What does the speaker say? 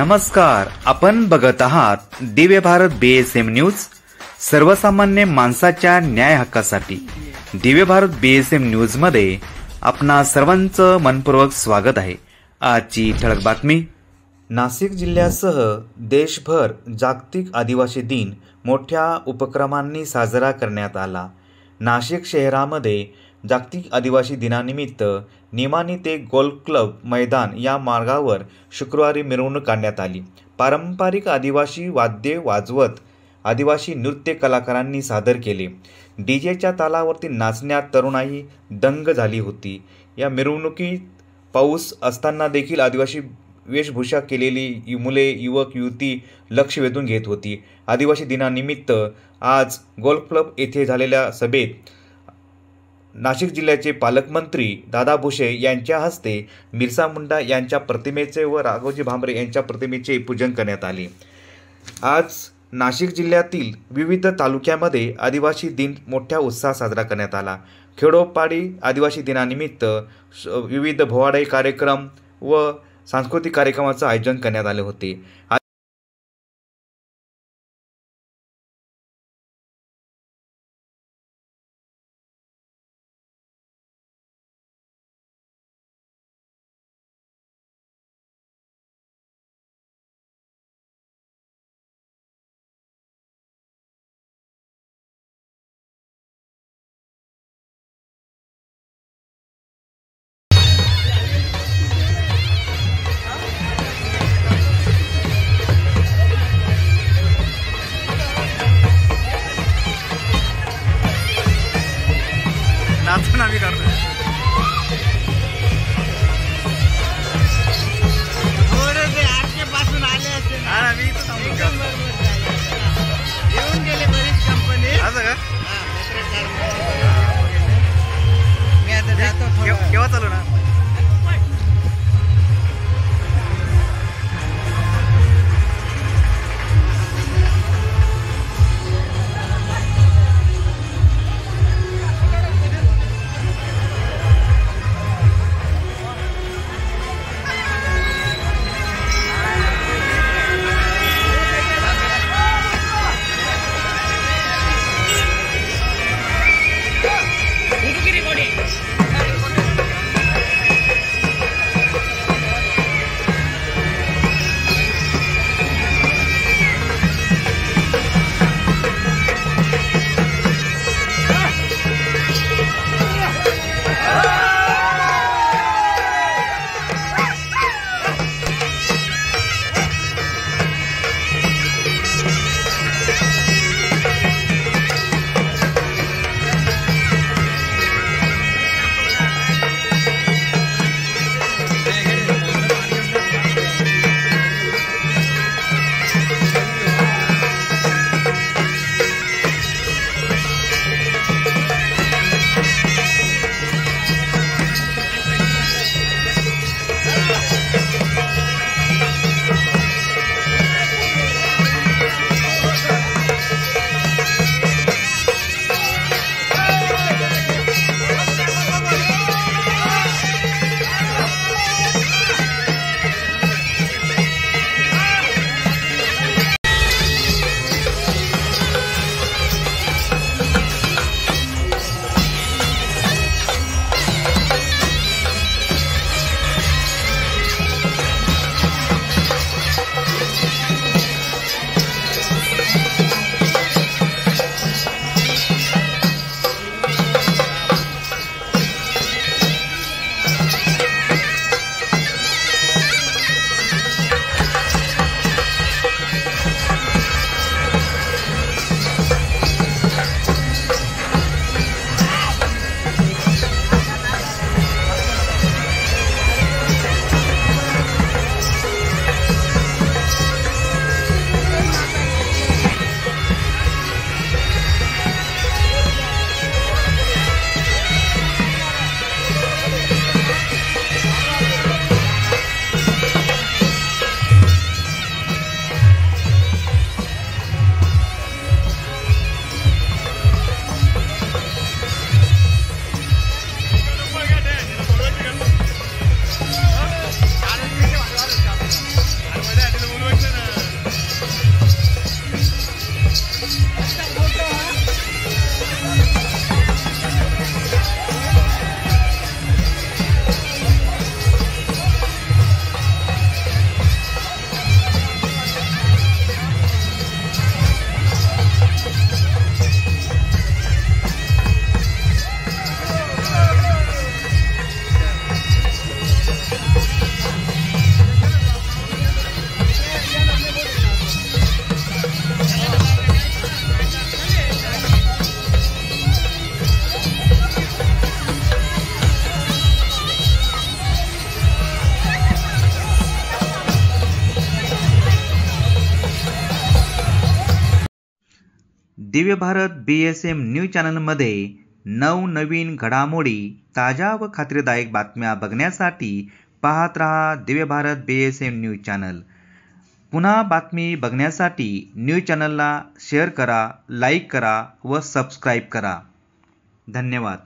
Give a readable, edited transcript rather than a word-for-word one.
नमस्कार, आपण बघत आहात दिव्य भारत BSM न्यूज, सर्वसामान्य माणसाच्या न्याय हक्कासाठी। दिव्य भारत BSM न्यूज मध्ये आपणा सर्वांचं मनपूर्वक स्वागत आहे। आजची ठळक बातमी। नाशिक जिल्ह्यासह देशभर जागतिक आदिवासी दिन मोठ्या उपक्रमांनी साजरा करण्यात आला। नाशिक शहरामध्ये जागतिक आदिवासी दिनानिमित्त निमानी ते गोल्फ क्लब मैदान या मार्गावर शुक्रवारी मिरवणूक काढण्यात आली। पारंपरिक आदिवासी वाद्ये वाजवत आदिवासी नृत्य कलाकारांनी सादर केले। डीजेच्या तालावरती नाचण्यात तरुणाई दंग झाली होती। या मिरवणुकीत पाऊस असताना देखील आदिवासी वेशभूषा केलेली मुले, युवक, युवती लक्ष वेधून घेत होती। आदिवासी दिनानिमित्त आज गोल्फ क्लब येथे झालेल्या सभेत नाशिक जिल्ह्याचे पालकमंत्री दादा भुसे यांच्या हस्ते बिरसा मुंडा यांच्या प्रतिमेचे व राघोजी भांबरे यांच्या प्रतिमेचे पूजन करण्यात आले। आज नाशिक जिल्ह्यातील विविध तालुक्यामध्ये आदिवासी दिन मोठ्या उत्साहात साजरा करण्यात आला। खेडोपाडी आदिवासी दिनानिमित्त विविध भोवाडे कार्यक्रम व सांस्कृतिक कार्यक्रमाचे आयोजन करण्यात आले होते। नाचून आम्ही करतो। पासून आले असते येऊन गेले बरीच कंपनी। असं का? मी आता जातो। केव्हा चालू ना? दिव्य भारत BSM न्यूज चॅनलमध्ये नवनवीन घडामोडी, ताज्या व खात्रीदायक बातम्या बघण्यासाठी पाहत रहा Divya Bharat BSM news channel. पुन्हा बातमी बघण्यासाठी न्यूज चॅनलला शेअर करा, लाईक करा व सबस्क्राईब करा। धन्यवाद।